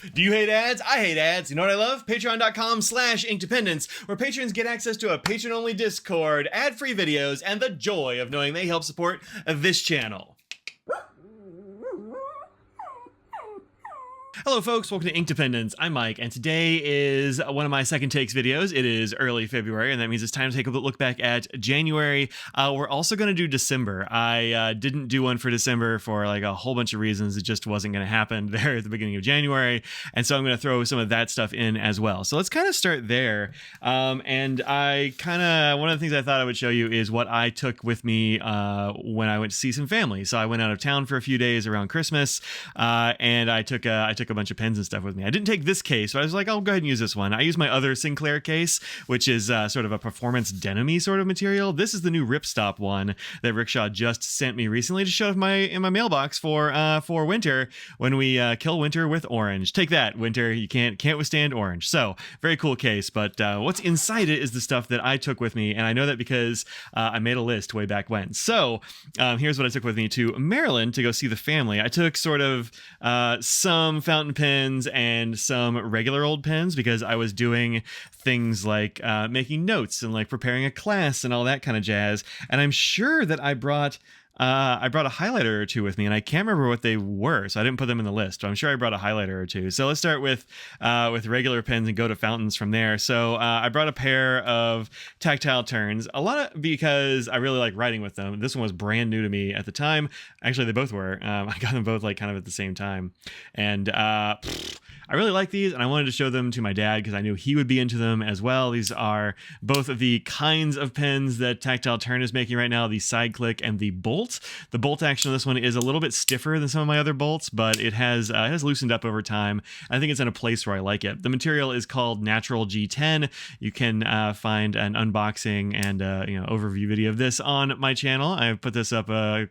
Do you hate ads? I hate ads. You know what I love? Patreon.com/inkdependence, where patrons get access to a patron-only Discord, ad-free videos, and the joy of knowing they help support this channel. Hello folks, welcome to Inkdependence. I'm Mike, and today is one of my second takes videos. It is early February, and that means it's time to take a look back at January. We're also going to do December. I didn't do one for December for like a whole bunch of reasons. It just wasn't going to happen there at the beginning of January, and so I'm going to throw some of that stuff in as well. So let's kind of start there. And one of the things I thought I would show you is what I took with me when I went to see some family. So I went out of town for a few days around Christmas, and I took a bunch of pens and stuff with me. I didn't take this case, but I was like, I'll go ahead and use this one. I used my other Sinclair case, which is sort of a performance denim-y sort of material. This is the new ripstop one that Rickshaw just sent me recently to shove in my mailbox for winter when we kill winter with orange. Take that, winter. You can't withstand orange. So very cool case, but what's inside it is the stuff that I took with me, and I know that because I made a list way back when. So here's what I took with me to Maryland to go see the family. I took sort of some fountain pens and some regular old pens because I was doing things like making notes and like preparing a class and all that kind of jazz. And I'm sure that I brought a highlighter or two with me, and I can't remember what they were, so I didn't put them in the list, but I'm sure I brought a highlighter or two. So let's start with regular pens and go to fountains from there. So I brought a pair of Tactile Turns, because I really like writing with them. This one was brand new to me at the time. Actually, they both were. I got them both like kind of at the same time. And I really like these, and I wanted to show them to my dad because I knew he would be into them as well. These are both of the kinds of pens that Tactile Turn is making right now, the side click and the bolt. The bolt action on this one is a little bit stiffer than some of my other bolts, but it has loosened up over time. I think it's in a place where I like it. The material is called Natural G10. You can find an unboxing and overview video of this on my channel. I put this up a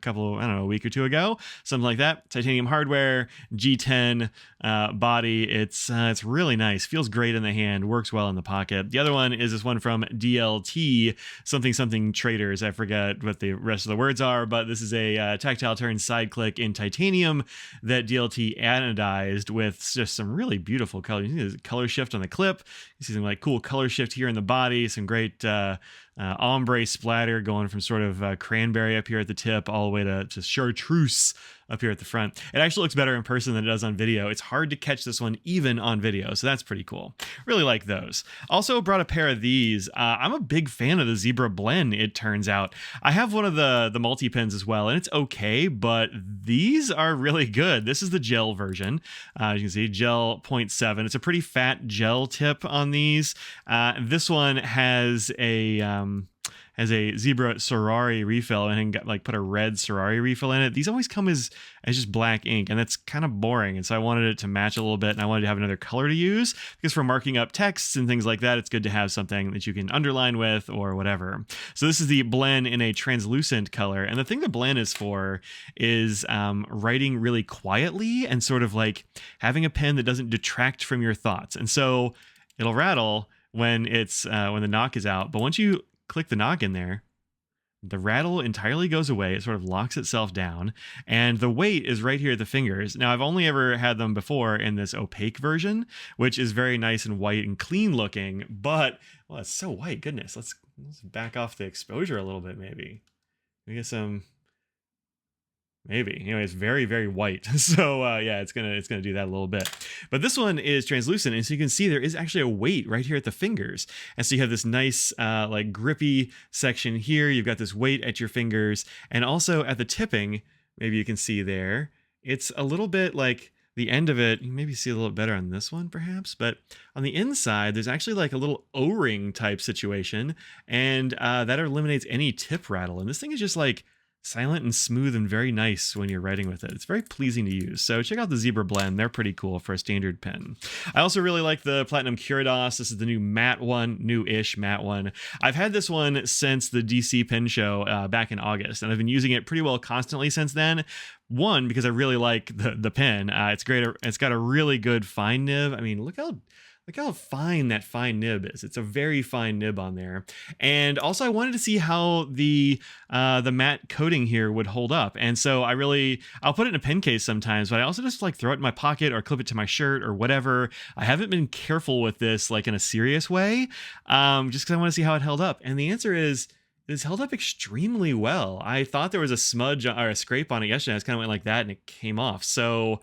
week or two ago, something like that. Titanium hardware, G10 body. It's really nice. Feels great in the hand. Works well in the pocket. The other one is this one from DLT, something traders. I forgot what the rest of the words are, but this is a Tactile Turn side click in titanium that DLT anodized with just some really beautiful color. You see the color shift on the clip. You see some like cool color shift here in the body. Some great ombre splatter going from sort of cranberry up here at the tip all the way to chartreuse up here at the front. It actually looks better in person than it does on video. It's hard to catch this one even on video, so that's pretty cool. Really like those. Also brought a pair of these. I'm a big fan of the Zebra bLen, it turns out. I have one of the multi-pens as well, and it's okay, but these are really good. This is the gel version. As you can see, gel 0.7. It's a pretty fat gel tip on these. This one has a Zebra Sorari refill and put a red Sorari refill in it. These always come as just black ink, and that's kind of boring. And so I wanted it to match a little bit, and I wanted to have another color to use because for marking up texts and things like that, it's good to have something that you can underline with or whatever. So this is the bLen in a translucent color. And the thing the bLen is for is writing really quietly and sort of like having a pen that doesn't detract from your thoughts. And so it'll rattle when the knock is out, but once you click the knock in there, the rattle entirely goes away. It sort of locks itself down, and the weight is right here at the fingers. Now, I've only ever had them before in this opaque version, which is very nice and white and clean looking, but, well, it's so white. Goodness, let's back off the exposure a little bit, maybe. We get some... Maybe. Anyway, it's very, very white. So yeah, it's gonna do that a little bit. But this one is translucent, and so you can see there is actually a weight right here at the fingers. And so you have this nice like grippy section here. You've got this weight at your fingers, and also at the tipping, maybe you can see there, it's a little bit like the end of it. You maybe see a little better on this one perhaps, but on the inside, there's actually like a little O-ring type situation, and that eliminates any tip rattle. And this thing is just like silent and smooth and very nice when you're writing with it. It's very pleasing to use. So check out the Zebra bLen. They're pretty cool for a standard pen. I also really like the Platinum Curiday. This is the new matte one, new-ish matte one. I've had this one since the DC Pen Show back in August, and I've been using it pretty well constantly since then. One, because I really like the pen. It's great. It's got a really good fine nib. I mean, look how Look how fine that fine nib is. It's a very fine nib on there. And also I wanted to see how the matte coating here would hold up. And so I'll put it in a pen case sometimes, but I also just like throw it in my pocket or clip it to my shirt or whatever. I haven't been careful with this like in a serious way, just because I want to see how it held up. And the answer is, it's held up extremely well. I thought there was a smudge or a scrape on it yesterday. I just kind of went like that and it came off. So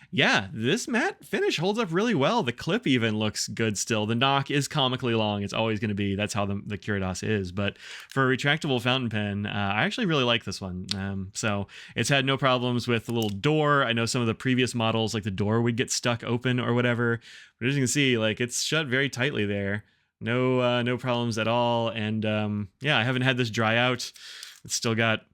yeah, this matte finish holds up really well. The clip even looks good still. The knock is comically long. It's always going to be. That's how the Curiday is. But for a retractable fountain pen, I actually really like this one. So it's had no problems with the little door. I know some of the previous models, like the door would get stuck open or whatever. But as you can see, like it's shut very tightly there. No problems at all. And yeah, I haven't had this dry out. It's still got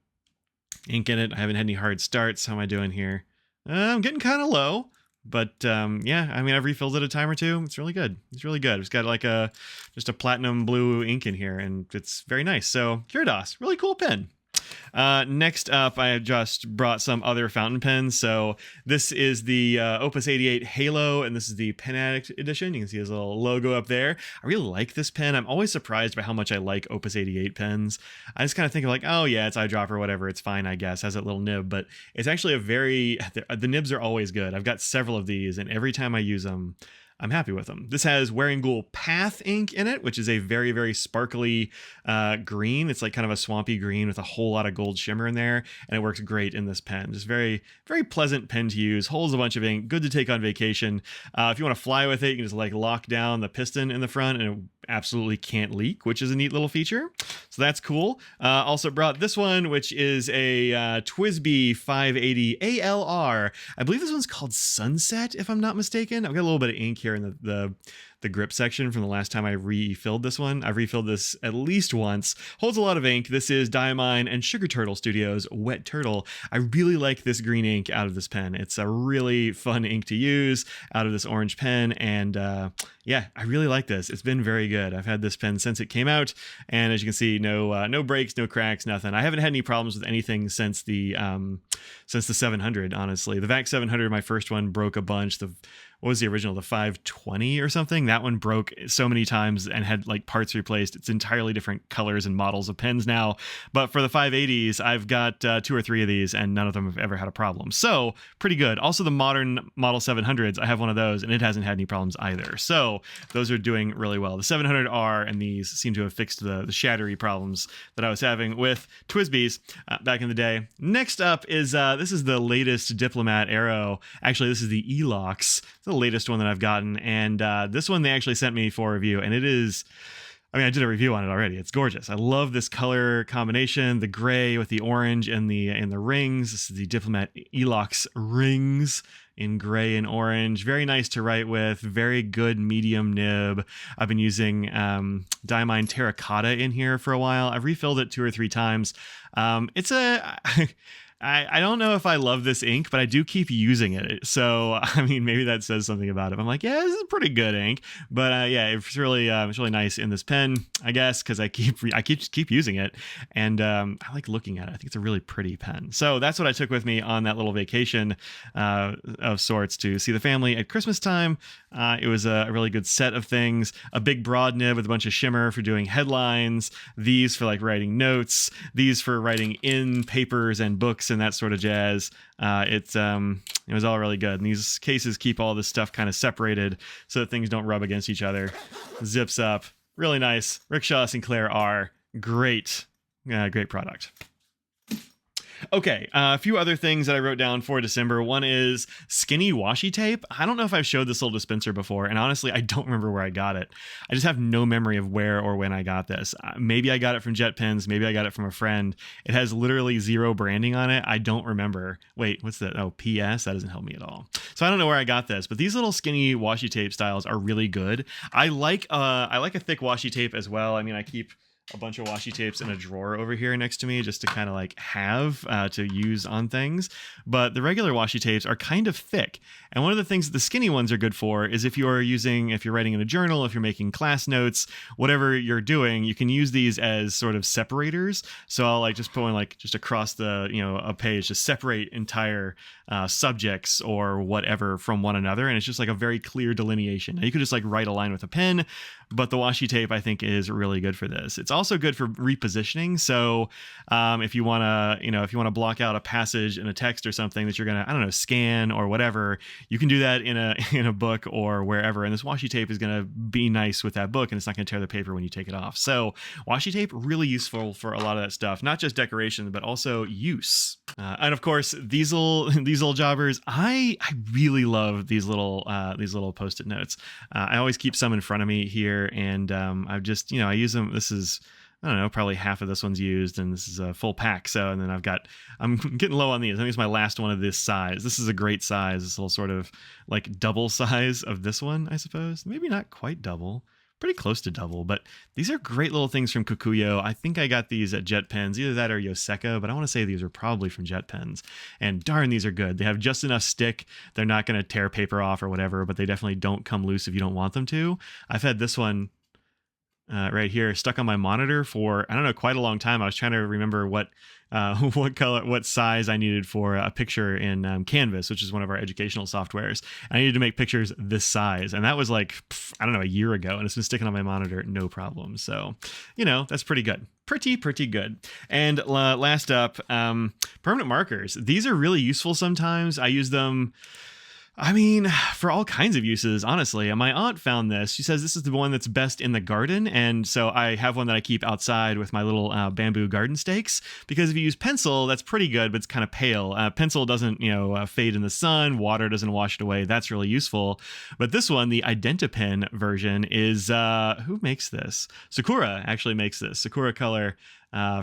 ink in it. I haven't had any hard starts. How am I doing here? I'm getting kind of low, but yeah, I mean, I've refilled it a time or two. It's really good. It's really good. It's got like just a platinum blue ink in here, and it's very nice. So Curiday, really cool pen. Next up, I just brought some other fountain pens. So this is the OPUS 88 Halo, and this is the penaddict edition. You can see his little logo up there. I really like this pen. I'm always surprised by how much I like OPUS 88 pens. I just kind of think of like, oh yeah, it's eyedropper or whatever. It's fine, I guess. Has that little nib, but it's actually the nibs are always good. I've got several of these, and every time I use them, I'm happy with them. This has Wearing Ghoul Path ink in it, which is a very, very sparkly green. It's like kind of a swampy green with a whole lot of gold shimmer in there, and it works great in this pen. Just very, very pleasant pen to use. Holds a bunch of ink. Good to take on vacation. If you want to fly with it, you can just like lock down the piston in the front, and it absolutely can't leak, which is a neat little feature. So that's cool. Also brought this one, which is a TWSBI 580 ALR. I believe this one's called Sunset, if I'm not mistaken. I've got a little bit of ink here in the grip section from the last time I refilled this one. I've refilled this at least once. Holds a lot of ink. This is Diamine and Sugar Turtle Studios Wet Turtle. I really like this green ink out of this pen. It's a really fun ink to use out of this orange pen, and yeah, I really like this. It's been very good. I've had this pen since it came out, and as you can see, no breaks, no cracks, nothing. I haven't had any problems with anything since the 700. Honestly, the VAC 700, my first one, broke a bunch. What was the original? The 520 or something? That one broke so many times and had like parts replaced. It's entirely different colors and models of pens now. But for the 580s, I've got 2 or 3 of these, and none of them have ever had a problem. So pretty good. Also, the modern Model 700s, I have one of those, and it hasn't had any problems either. So those are doing really well. The 700R and these seem to have fixed the shattery problems that I was having with TWSBIs back in the day. Next up is this is the latest Diplomat Aero. Actually, this is the E-Locks. It's the latest one that I've gotten, and this one they actually sent me for review, and it is, I mean, I did a review on it already. It's gorgeous. I love this color combination, the gray with the orange and the rings. This is the Diplomat E-Locks rings in gray and orange. Very nice to write with. Very good medium nib. I've been using Diamine Terracotta in here for a while. I've refilled it 2 or 3 times. It's a I don't know if I love this ink, but I do keep using it. So, I mean, maybe that says something about it. I'm like, yeah, this is pretty good ink. But yeah, it's really nice in this pen, I guess, because I keep using it, and I like looking at it. I think it's a really pretty pen. So that's what I took with me on that little vacation of sorts to see the family at Christmas time. It was a really good set of things. A big broad nib with a bunch of shimmer for doing headlines. These for like writing notes. These for writing in papers and books and that sort of jazz. It was all really good. And these cases keep all this stuff kind of separated so that things don't rub against each other. Zips up. Really nice. Rickshaw Sinclair R. Great. Great product. Okay, a few other things that I wrote down for December. One is skinny washi tape. I don't know if I've showed this little dispenser before, and honestly, I don't remember where I got it. I just have no memory of where or when I got this. Maybe I got it from Jet Pens. Maybe I got it from a friend. It has literally 0 branding on it. I don't remember. Wait, what's that? Oh, PS? That doesn't help me at all. So I don't know where I got this, but these little skinny washi tape styles are really good. I like a thick washi tape as well. I mean, I keep a bunch of washi tapes in a drawer over here next to me just to kind of like have to use on things. But the regular washi tapes are kind of thick. And one of the things that the skinny ones are good for is if you're writing in a journal, if you're making class notes, whatever you're doing, you can use these as sort of separators. So I'll like just put one like just across the, a page to separate entire subjects or whatever from one another. And it's just like a very clear delineation. Now you could just like write a line with a pen, but the washi tape I think is really good for this. It's also good for repositioning. So if you want to block out a passage in a text or something that you're going to, scan or whatever, you can do that in a book or wherever. And this washi tape is going to be nice with that book and it's not going to tear the paper when you take it off. So washi tape, really useful for a lot of that stuff, not just decoration, but also use. And of course, these little jobbers, I really love these little Post-it notes. I always keep some in front of me here, and I've just, I use them. This is, I don't know, probably half of this one's used, and this is a full pack. So, and then I'm getting low on these. I think it's my last one of this size. This is a great size. This little sort of like double size of this one, I suppose. Maybe not quite double. Pretty close to double, but these are great little things from Kokuyo. I think I got these at Jet Pens, either that or Yoseka, but I want to say these are probably from Jet Pens. And darn, these are good. They have just enough stick. They're not going to tear paper off or whatever, but they definitely don't come loose if you don't want them to. I've had this one right here stuck on my monitor for, I don't know, quite a long time. I was trying to remember what color, what size I needed for a picture in Canvas, which is one of our educational softwares. I needed to make pictures this size, and that was like, I don't know, a year ago, and it's been sticking on my monitor, no problem. So, that's pretty good. Pretty good. And last up, permanent markers. These are really useful sometimes. I use them, for all kinds of uses, honestly. And my aunt found this. She says this is the one that's best in the garden. And so I have one that I keep outside with my little bamboo garden stakes, because if you use pencil, that's pretty good, but it's kind of pale. Pencil doesn't, fade in the sun. Water doesn't wash it away. That's really useful. But this one, the Identi Pen version, is, who makes this? Sakura actually makes this. Sakura Color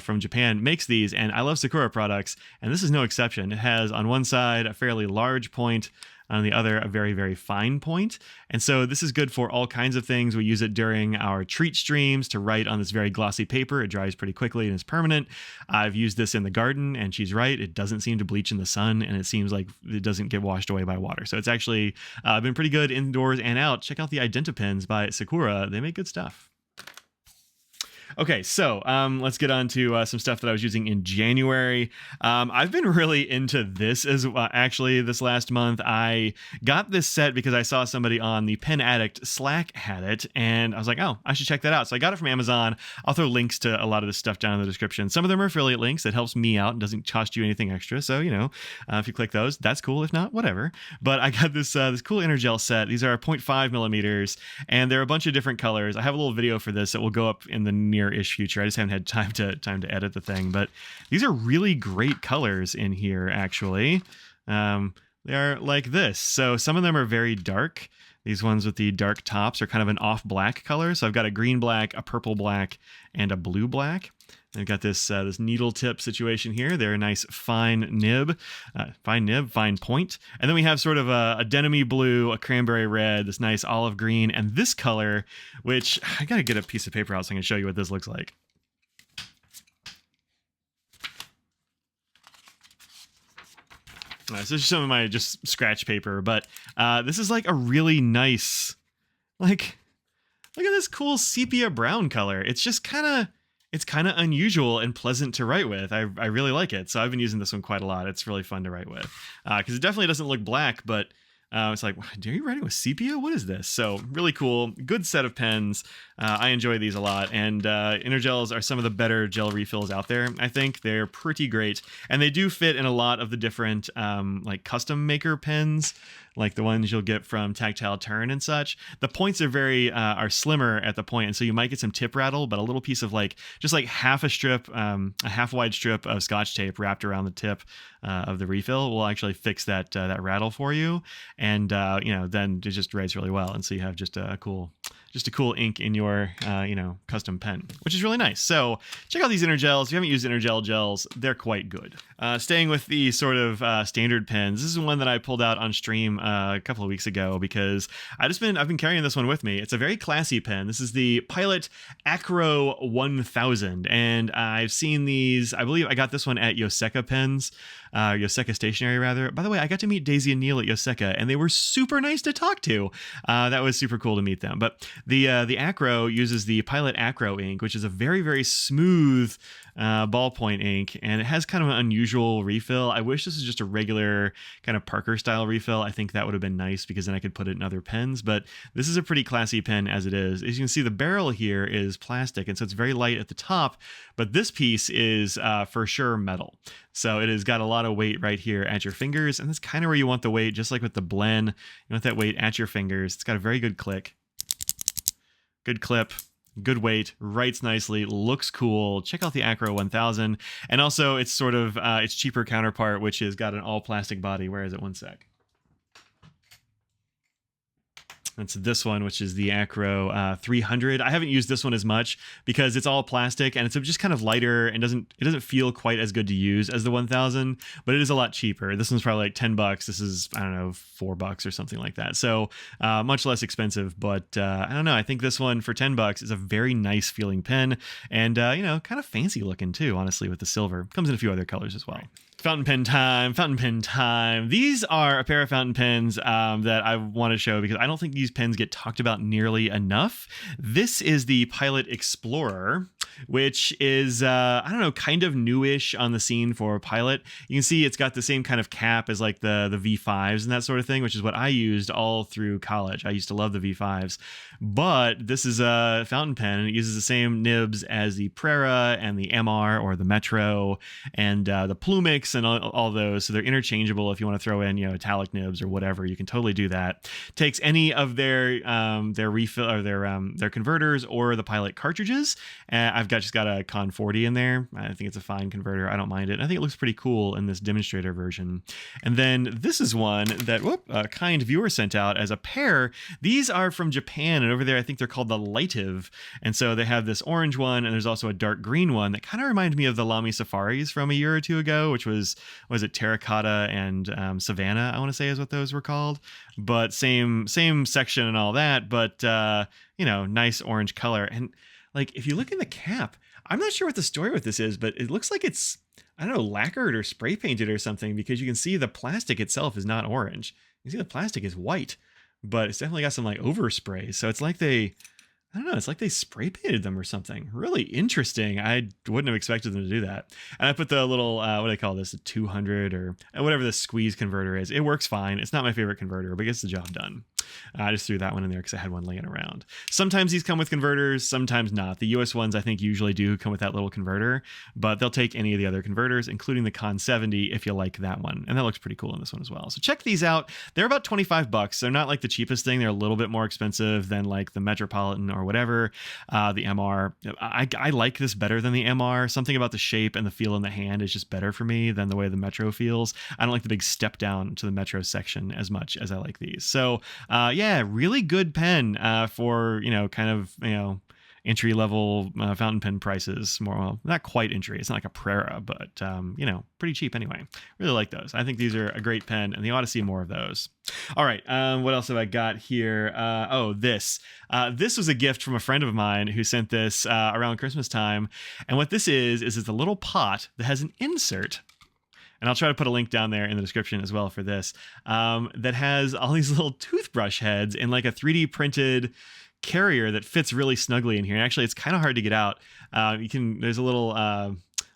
from Japan makes these, and I love Sakura products, and this is no exception. It has on one side a fairly large point, on the other a very, very fine point. And so this is good for all kinds of things. We use it during our treat streams to write on this very glossy paper. It dries pretty quickly and is permanent. I've used this in the garden, and she's right. It doesn't seem to bleach in the sun, and it seems like it doesn't get washed away by water. So it's actually been pretty good indoors and out. Check out the Identi Pens by Sakura. They make good stuff. Okay, so let's get on to some stuff that I was using in January. I've been really into this actually this last month. I got this set because I saw somebody on the penaddict Slack had it, and I was like, oh, I should check that out. So I got it from Amazon. I'll throw links to a lot of this stuff down in the description. Some of them are affiliate links. That helps me out and doesn't cost you anything extra. So, if you click those, that's cool. If not, whatever. But I got this cool Energel set. These are 0.5 millimeters, and they're a bunch of different colors. I have a little video for this that will go up in the near-ish future. I just haven't had time to edit the thing, but these are really great colors in here, actually. They are like this. So some of them are very dark. These ones with the dark tops are kind of an off black color. So I've got a green black, a purple black, and a blue black. I've got this needle tip situation here. They're a nice fine nib, fine point. And then we have sort of a denim-y blue, a cranberry red, this nice olive green, and this color, which I got to get a piece of paper out so I can show you what this looks like. So this is some of my just scratch paper, but this is like a really nice, like, look at this cool sepia brown color. It's just kind of unusual and pleasant to write with. I really like it. So I've been using this one quite a lot. It's really fun to write with because it definitely doesn't look black, but it's like, are you writing with sepia? What is this? So really cool. Good set of pens. I enjoy these a lot. And Energels are some of the better gel refills out there. I think they're pretty great. And they do fit in a lot of the different like custom maker pens, like the ones you'll get from Tactile Turn and such. The points are are slimmer at the point, and so you might get some tip rattle, but a little piece of just half a strip, a half wide strip of Scotch tape wrapped around the tip of the refill will actually fix that rattle for you. And then it just writes really well, and so you have just a cool just a cool ink in your, custom pen, which is really nice. So check out these Energels. If you haven't used Energel gels, they're quite good. Staying with the sort of standard pens, this is one that I pulled out on stream a couple of weeks ago because I've been carrying this one with me. It's a very classy pen. This is the Pilot Acro 1000, and I've seen these. I believe I got this one at Yoseka Pens. Yoseka Stationery, rather. By the way, I got to meet Daisy and Neil at Yoseka, and they were super nice to talk to. That was super cool to meet them. But the Acro uses the Pilot Acro ink, which is a very, very smooth ballpoint ink, and it has kind of an unusual refill. I wish this was just a regular kind of Parker style refill. I think that would have been nice because then I could put it in other pens, but this is a pretty classy pen as it is. As you can see, the barrel here is plastic, and so it's very light at the top, but this piece is for sure metal. So it has got a lot of weight right here at your fingers, and that's kind of where you want the weight, just like with the bLen. You want that weight at your fingers. It's got a very good click, good clip, good weight, writes nicely, looks cool. Check out the Acro 1000. And also it's sort of its cheaper counterpart, which has got an all plastic body. Where is it? One sec. That's this one, which is the Acro 300. I haven't used this one as much because it's all plastic and it's just kind of lighter and it doesn't feel quite as good to use as the 1000, but it is a lot cheaper. This one's probably like $10. This is, I don't know, $4 or something like that. So much less expensive, but I don't know. I think this one for $10 is a very nice feeling pen and, kind of fancy looking too, honestly, with the silver. Comes in a few other colors as well. Right. Fountain pen time, fountain pen time. These are a pair of fountain pens that I want to show because I don't think these pens get talked about nearly enough. This is the Pilot Explorer, which is, kind of newish on the scene for Pilot. You can see it's got the same kind of cap as like the V5s and that sort of thing, which is what I used all through college. I used to love the V5s, but this is a fountain pen and it uses the same nibs as the Prera and the MR or the Metro and the Plumix and all those. So they're interchangeable if you want to throw in, italic nibs or whatever. You can totally do that. Takes any of their refill or their converters or the Pilot cartridges. I've just got a Con 40 in there. I think it's a fine converter. I don't mind it. I think it looks pretty cool in this demonstrator version. And then this is one that a kind viewer sent out as a pair. These are from Japan, and over there I think they're called the Lightive. And so they have this orange one, and there's also a dark green one that kind of reminded me of the Lamy Safaris from a year or two ago, which was it Terracotta and Savannah, I want to say is what those were called. But same section and all that, but nice orange color. And like, if you look in the cap, I'm not sure what the story with this is, but it looks like it's, I don't know, lacquered or spray painted or something, because you can see the plastic itself is not orange. You see the plastic is white, but it's definitely got some like overspray. So it's like it's like they spray painted them or something. Really interesting. I wouldn't have expected them to do that. And I put the little, what do they call this? A 200 or whatever the squeeze converter is. It works fine. It's not my favorite converter, but it gets the job done. I just threw that one in there because I had one laying around. Sometimes these come with converters, sometimes not. The US ones I think usually do come with that little converter, but they'll take any of the other converters, including the Con 70 if you like that one. And that looks pretty cool in this one as well. So check these out. They're about $25. They're not like the cheapest thing. They're a little bit more expensive than like the Metropolitan or whatever. The MR. I like this better than the MR. Something about the shape and the feel in the hand is just better for me than the way the Metro feels. I don't like the big step down to the Metro section as much as I like these. So really good pen for, entry-level fountain pen prices. More, well, not quite entry. It's not like a Prera, but, pretty cheap anyway. Really like those. I think these are a great pen, and you ought to see more of those. All right, what else have I got here? This. This was a gift from a friend of mine who sent this around Christmas time, and what this is it's a little pot that has an insert. And I'll try to put a link down there in the description as well for this, that has all these little toothbrush heads in like a 3D printed carrier that fits really snugly in here. And actually, it's kind of hard to get out. There's a little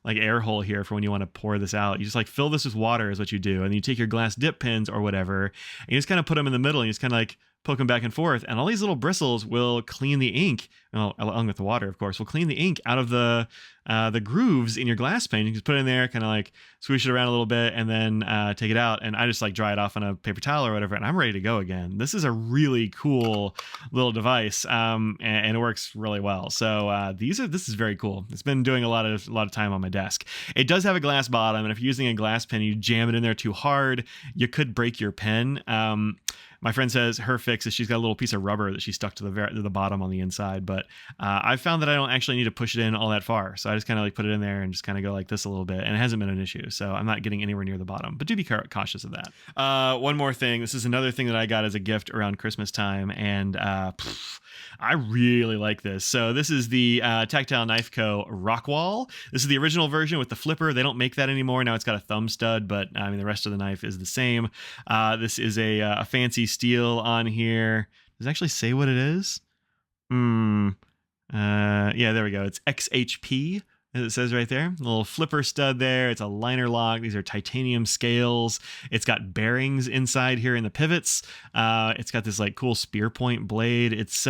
like air hole here for when you want to pour this out. You just like fill this with water is what you do. And you take your glass dip pens or whatever, and you just kind of put them in the middle and you just kind of like poke them back and forth, and all these little bristles will clean the ink, along with the water, of course, will clean the ink out of the grooves in your glass pen. You can just put it in there, kind of like swoosh it around a little bit, and then take it out. And I just like dry it off on a paper towel or whatever, and I'm ready to go again. This is a really cool little device, and it works really well. So this is very cool. It's been doing a lot of time on my desk. It does have a glass bottom, and if you're using a glass pen, you jam it in there too hard, you could break your pen. My friend says her fix is she's got a little piece of rubber that she stuck to the bottom on the inside, but I've found that I don't actually need to push it in all that far. So I just kind of like put it in there and just kind of go like this a little bit, and it hasn't been an issue. So I'm not getting anywhere near the bottom, but do be cautious of that. One more thing. This is another thing that I got as a gift around Christmas time, and I really like this. So this is the Tactile Knife Co. Rockwall. This is the original version with the flipper. They don't make that anymore. Now it's got a thumb stud, but I mean, the rest of the knife is the same. This is a fancy steel on here. Does it actually say what it is? Yeah, there we go. It's XHP, as it says right there. A little flipper stud there. It's a liner lock. These are titanium scales. It's got bearings inside here in the pivots. It's got this like cool spear point blade. It's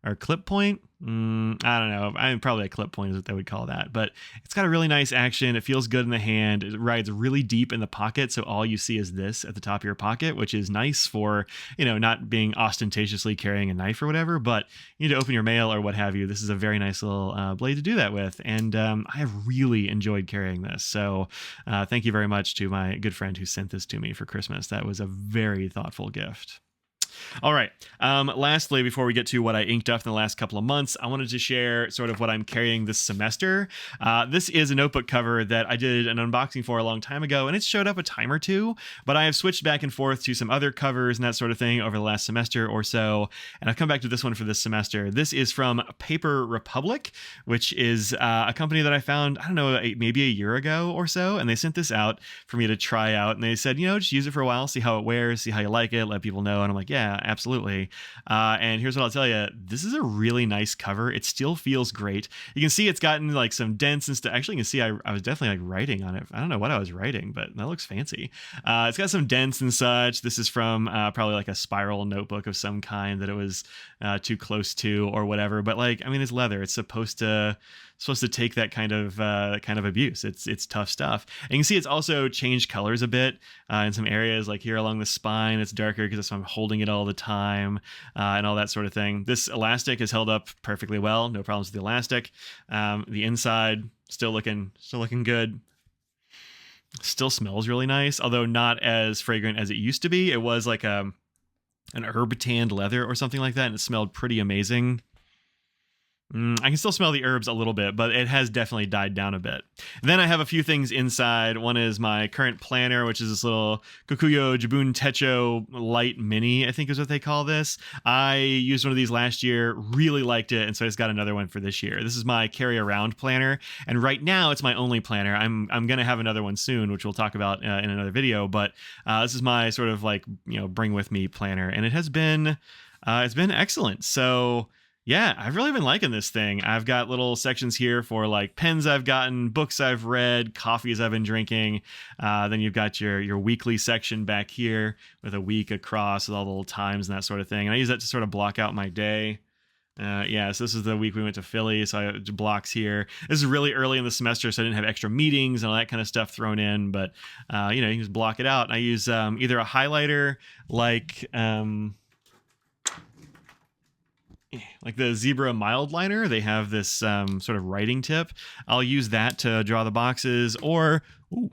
or clip point. I don't know. I mean, probably a clip point is what they would call that, but it's got a really nice action. It feels good in the hand. It rides really deep in the pocket. So all you see is this at the top of your pocket, which is nice for, you know, not being ostentatiously carrying a knife or whatever, but you need to open your mail or what have you. This is a very nice little blade to do that with. And I have really enjoyed carrying this. So thank you very much to my good friend who sent this to me for Christmas. That was a very thoughtful gift. All right. Lastly, before we get to what I inked up in the last couple of months, I wanted to share sort of what I'm carrying this semester. This is a notebook cover that I did an unboxing for a long time ago, and it showed up a time or two, but I have switched back and forth to some other covers and that sort of thing over the last semester or so, and I've come back to this one for this semester. This is from Paper Republic, which is a company that I found, I don't know, maybe a year ago or so, and they sent this out for me to try out, and they said, you know, just use it for a while, see how it wears, see how you like it, let people know, and I'm like, yeah, absolutely. And here's what I'll tell you. This is a really nice cover. It still feels great. You can see it's gotten like some dents and stuff. Actually, you can see I was definitely like writing on it. I don't know what I was writing, but that looks fancy. It's got some dents and such. This is from probably like a spiral notebook of some kind that it was too close to or whatever. But like, I mean, it's leather. It's supposed to take that kind of abuse. It's tough stuff. And you can see it's also changed colors a bit in some areas, like here along the spine. It's darker because I'm holding it all the time and all that sort of thing. This elastic has held up perfectly well. No problems with the elastic. The inside still looking good. Still smells really nice, although not as fragrant as it used to be. It was like an herb tanned leather or something like that, and it smelled pretty amazing. I can still smell the herbs a little bit, but it has definitely died down a bit. Then I have a few things inside. One is my current planner, which is this little Kokuyo Jibun Techo Light Mini, I think is what they call this. I used one of these last year, really liked it, and so I just got another one for this year. This is my carry around planner, and right now it's my only planner. I'm going to have another one soon, which we'll talk about in another video, but this is my sort of like, you know, bring with me planner, and it has been it's been excellent. So yeah, I've really been liking this thing. I've got little sections here for like pens I've gotten, books I've read, coffees I've been drinking. Then you've got your weekly section back here with a week across with all the little times and that sort of thing. And I use that to sort of block out my day. Yeah, so this is the week we went to Philly, so I had blocks here. This is really early in the semester, so I didn't have extra meetings and all that kind of stuff thrown in. But, you know, you can just block it out. And I use either a highlighter like the Zebra Mild Liner. They have this sort of writing tip. I'll use that to draw the boxes, or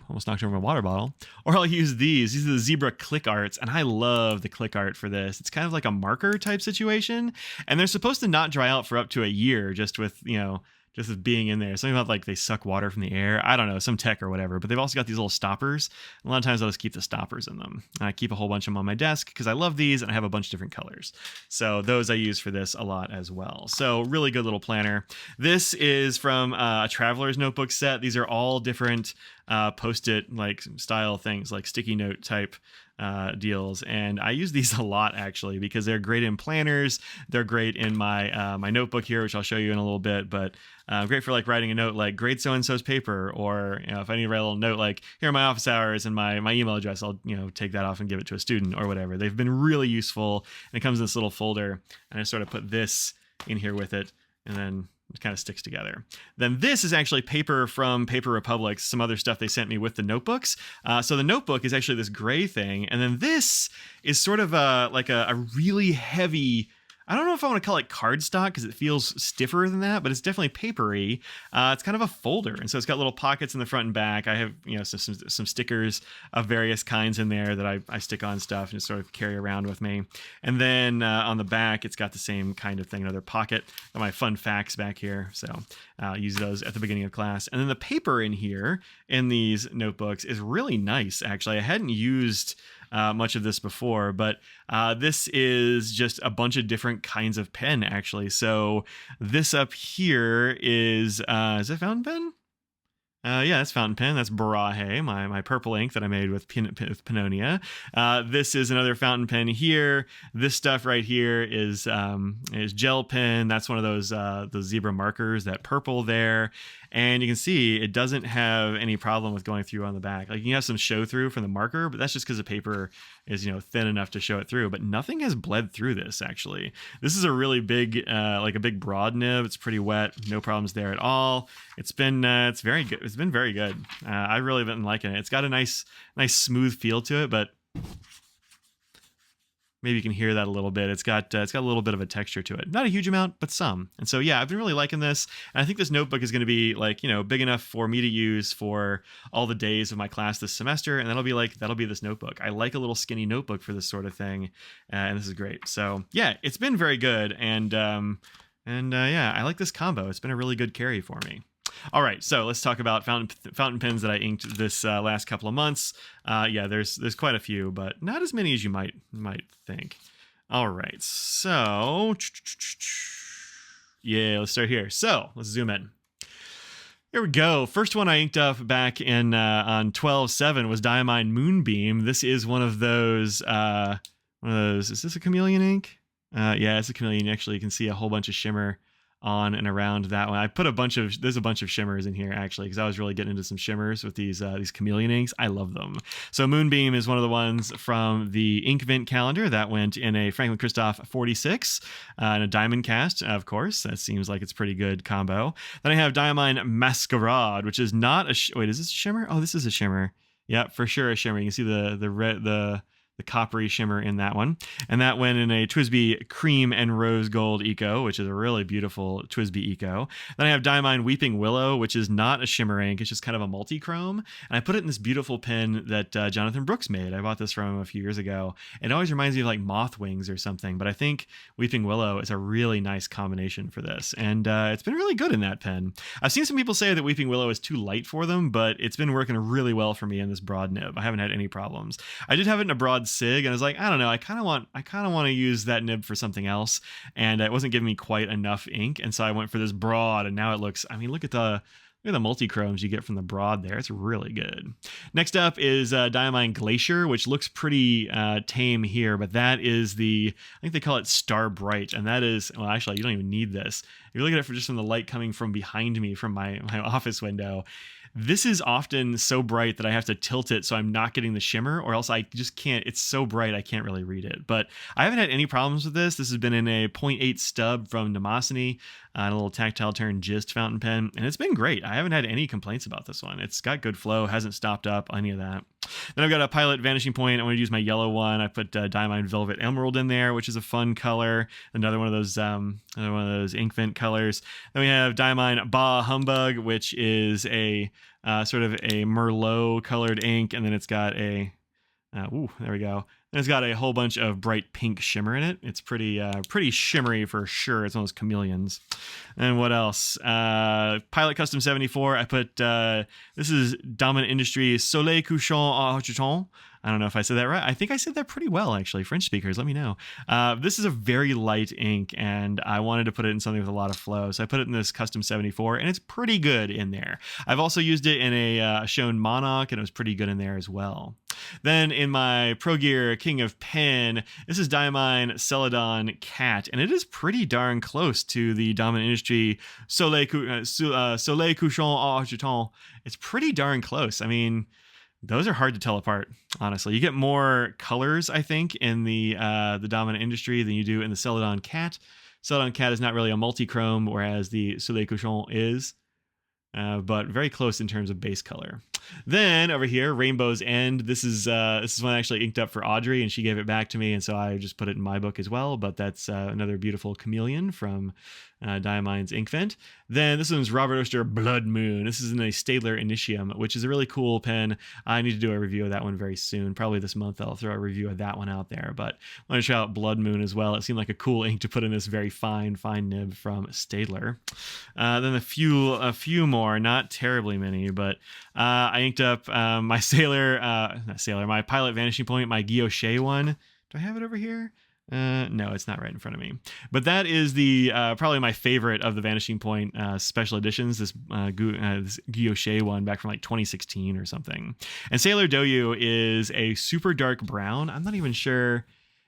almost knocked over my water bottle. Or I'll use these. These are the Zebra Click Arts, and I love the click art for this. It's kind of like a marker type situation, and they're supposed to not dry out for up to a year just with, you know, just with being in there. Something about like they suck water from the air. I don't know, some tech or whatever, but they've also got these little stoppers. A lot of times I'll just keep the stoppers in them. And I keep a whole bunch of them on my desk because I love these and I have a bunch of different colors. So those I use for this a lot as well. So really good little planner. This is from a Traveler's Notebook set. These are all different Post-it like style things, like sticky note type deals, and I use these a lot actually because they're great in planners. They're great in my my notebook here, which I'll show you in a little bit, but great for like writing a note like grade so and so's paper, or you know, if I need to write a little note like here are my office hours and my email address, I'll, you know, take that off and give it to a student or whatever. They've been really useful, and it comes in this little folder, and I sort of put this in here with it, and then it kind of sticks together. Then this is actually paper from Paper Republic, some other stuff they sent me with the notebooks. So the notebook is actually this gray thing, and then this is sort of like a really heavy I don't know if I want to call it cardstock because it feels stiffer than that, but it's definitely papery. It's kind of a folder, and so it's got little pockets in the front and back. I have, you know, some stickers of various kinds in there that I stick on stuff and just sort of carry around with me. And then on the back, it's got the same kind of thing, another pocket. Got my fun facts back here, so I'll use those at the beginning of class. And then the paper in here in these notebooks is really nice, actually. I hadn't used much of this before, but this is just a bunch of different kinds of pen, actually. So this up here is it fountain pen? Yeah, that's fountain pen. That's Barahe, my purple ink that I made with Pannonia. This is another fountain pen here. This stuff right here is gel pen. That's one of those zebra markers, that purple there. And you can see it doesn't have any problem with going through on the back. Like, you can have some show through from the marker, but that's just because the paper is, you know, thin enough to show it through. But nothing has bled through this, actually. This is a really big, like a big broad nib. It's pretty wet. No problems there at all. It's very good. It's been very good. I really been liking it. It's got a nice smooth feel to it, but maybe you can hear that a little bit. It's got a little bit of a texture to it. Not a huge amount, but some. And so, yeah, I've been really liking this. And I think this notebook is going to be, like, you know, big enough for me to use for all the days of my class this semester. And that'll be this notebook. I like a little skinny notebook for this sort of thing. And this is great. So, yeah, it's been very good. And yeah, I like this combo. It's been a really good carry for me. All right, so let's talk about fountain pens that I inked this last couple of months. Yeah, there's quite a few, but not as many as you might think. All right, so yeah, let's start here. So let's zoom in. Here we go. First one I inked up back in on 12/7 was Diamine Moonbeam. This is one of those. Is this a chameleon ink? Yeah, it's a chameleon. Actually, you can see a whole bunch of shimmer on and around that one. I put there's a bunch of shimmers in here, actually, because I was really getting into some shimmers with these chameleon inks. I love them. So Moonbeam is one of the ones from the Inkvent calendar that went in a franklin-christoph 46 and a diamond cast, of course. That seems like it's a pretty good combo. Then I have Diamine Masquerade, which is not a wait, is this a shimmer? Oh, this is a shimmer. Yeah, for sure a shimmer. You can see the coppery shimmer in that one. And that went in a TWSBI Cream and Rose Gold Eco, which is a really beautiful TWSBI Eco. Then I have Diamine Weeping Willow, which is not a shimmer ink. It's just kind of a multi-chrome. And I put it in this beautiful pen that Jonathan Brooks made. I bought this from him a few years ago. It always reminds me of like Moth Wings or something, but I think Weeping Willow is a really nice combination for this. And it's been really good in that pen. I've seen some people say that Weeping Willow is too light for them, but it's been working really well for me in this broad nib. I haven't had any problems. I did have it in a broad SIG, and I was like, I don't know, I kind of want to use that nib for something else, and it wasn't giving me quite enough ink, and so I went for this broad, and now it looks, I mean, look at the multi-chromes you get from the broad there. It's really good. Next up is Diamine Glacier, which looks pretty tame here, but that is I think they call it Star Bright, and that is, well, actually, you don't even need this. If you look at it just from the light coming from behind me from my office window, this is often so bright that I have to tilt it so I'm not getting the shimmer, or else I just can't. It's so bright I can't really read it. But I haven't had any problems with this. This has been in a 0.8 stub from Nemosiny, and a little Tactile Turn Gist fountain pen, and it's been great. I haven't had any complaints about this one. It's got good flow, hasn't stopped up, any of that. Then I've got a Pilot Vanishing Point. I want to use my yellow one. I put Diamine Velvet Emerald in there, which is a fun color. Another one of those Inkvent colors. Then we have Diamine Bah Humbug, which is a sort of a Merlot colored ink, and then it's got a there we go. And it's got a whole bunch of bright pink shimmer in it. It's pretty shimmery for sure. It's one of those chameleons. And what else? Pilot Custom 74. I put this is Dominant Industry Soleil Couchant Argenton. I don't know if I said that right. I think I said that pretty well, actually. French speakers, let me know. This is a very light ink, and I wanted to put it in something with a lot of flow. So I put it in this Custom 74, and it's pretty good in there. I've also used it in a Shown Monarch, and it was pretty good in there as well. Then in my Pro Gear King of Pen, this is Diamine Celadon Cat, and it is pretty darn close to the Dominant Industry Soleil Couchant Argenton. It's pretty darn close. I mean, those are hard to tell apart, honestly. You get more colors, I think, in the Dominant Industry than you do in the Celadon Cat. Celadon Cat is not really a multi-chrome, whereas the Soleil Couchant is, but very close in terms of base color. Then over here, Rainbow's End. This is one I actually inked up for Audrey, and she gave it back to me, and so I just put it in my book as well. But that's another beautiful chameleon from Diamine's Inkvent. Then this one's Robert Oster Blood Moon. This is in a Staedtler Initium, which is a really cool pen. I need to do a review of that one very soon. Probably this month I'll throw a review of that one out there. But I want to try out Blood Moon as well. It seemed like a cool ink to put in this very fine nib from Staedtler. Then a few more, not terribly many, but I inked up my my Pilot Vanishing Point, my Guilloche one. Do I have it over here? No, it's not right in front of me. But that is the probably my favorite of the Vanishing Point special editions. This Guilloche one back from like 2016 or something. And Sailor Doyu is a super dark brown. I'm not even sure.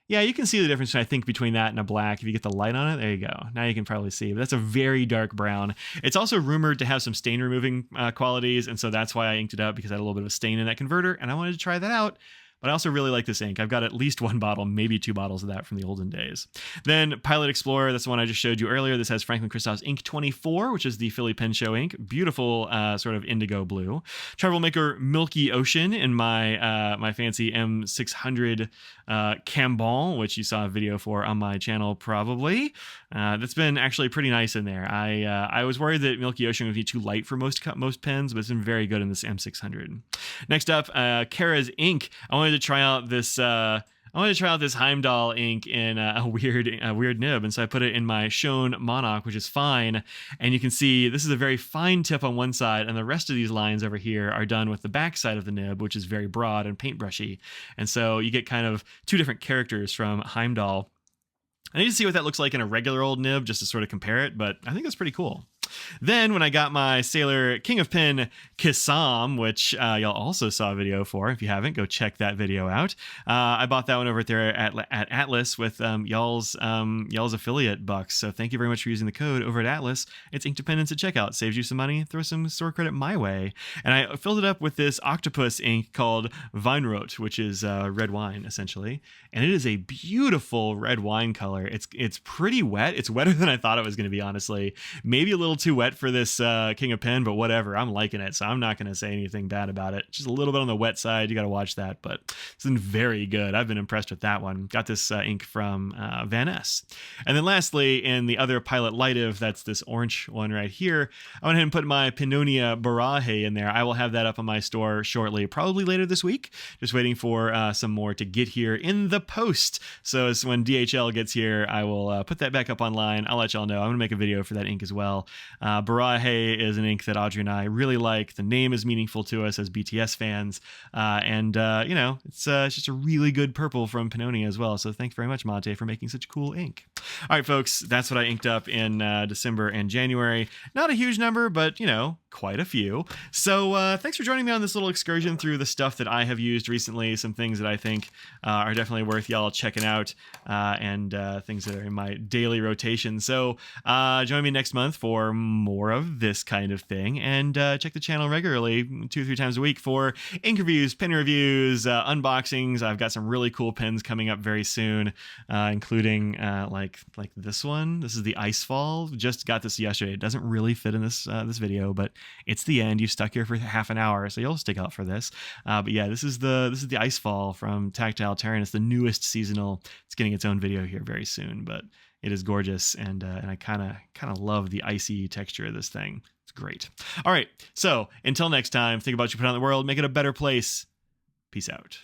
Yeah, you can see the difference, I think, between that and a black. If you get the light on it, there you go. Now you can probably see. But that's a very dark brown. It's also rumored to have some stain removing qualities, and so that's why I inked it up, because I had a little bit of a stain in that converter, and I wanted to try that out. But I also really like this ink. I've got at least one bottle, maybe 2 bottles of that from the olden days. Then Pilot Explorer, that's the one I just showed you earlier. This has Franklin-Christoph's Ink 24, which is the Philly Pen Show ink. Beautiful sort of indigo blue. Troublemaker Milky Ocean in my fancy M600 Cambon, which you saw a video for on my channel probably. That's been actually pretty nice in there. I was worried that Milky Ocean would be too light for most pens, but it's been very good in this M600. Next up, Kara's Ink. I wanted to try out this Heimdall ink in a weird nib, and so I put it in my Schoen Monarch, which is fine. And you can see this is a very fine tip on one side, and the rest of these lines over here are done with the back side of the nib, which is very broad and paintbrushy. And so you get kind of 2 different characters from Heimdall. I need to see what that looks like in a regular old nib just to sort of compare it, but I think that's pretty cool. Then when I got my Sailor King of Pen Kisam, which y'all also saw a video for, if you haven't, go check that video out. I bought that one over there at Atlas with y'all's affiliate bucks. So thank you very much for using the code over at Atlas. It's inkdependence at checkout. Saves you some money. Throw some store credit my way. And I filled it up with this octopus ink called Weinrot, which is red wine essentially. And it is a beautiful red wine color. It's pretty wet. It's wetter than I thought it was going to be, honestly. Maybe a little too wet for this King of Pen, but whatever. I'm liking it, so I'm not going to say anything bad about it. Just a little bit on the wet side. You got to watch that, but it's been very good. I've been impressed with that one. Got this ink from Van Ness. And then lastly, in the other Pilot Lightive, that's this orange one right here, I went ahead and put my Pannonia Baraje in there. I will have that up on my store shortly, probably later this week. Just waiting for some more to get here in the post. So as when DHL gets here, I will put that back up online. I'll let y'all know. I'm going to make a video for that ink as well. Baraje is an ink that Audrey and I really like. The name is meaningful to us as BTS fans. You know, it's just a really good purple from Pannonia as well. So thanks very much, Monte, for making such cool ink. All right, folks, that's what I inked up in December and January. Not a huge number, but, you know, quite a few. So thanks for joining me on this little excursion through the stuff that I have used recently, some things that I think are definitely worth y'all checking out, and things that are in my daily rotation. So join me next month for more of this kind of thing, and check the channel regularly 2 or 3 times a week for ink reviews, pen reviews, unboxings. I've got some really cool pens coming up very soon, including like this one. This is the Icefall. Just got this yesterday. It doesn't really fit in this video, but it's the end. You've stuck here for half an hour, so you'll stick out for this. But yeah, this is the Icefall from Tactile Turn. It's the newest seasonal. It's getting its own video here very soon, but it is gorgeous, and I kind of love the icy texture of this thing. It's great. All right, so until next time, think about what you put out in the world, make it a better place. Peace out.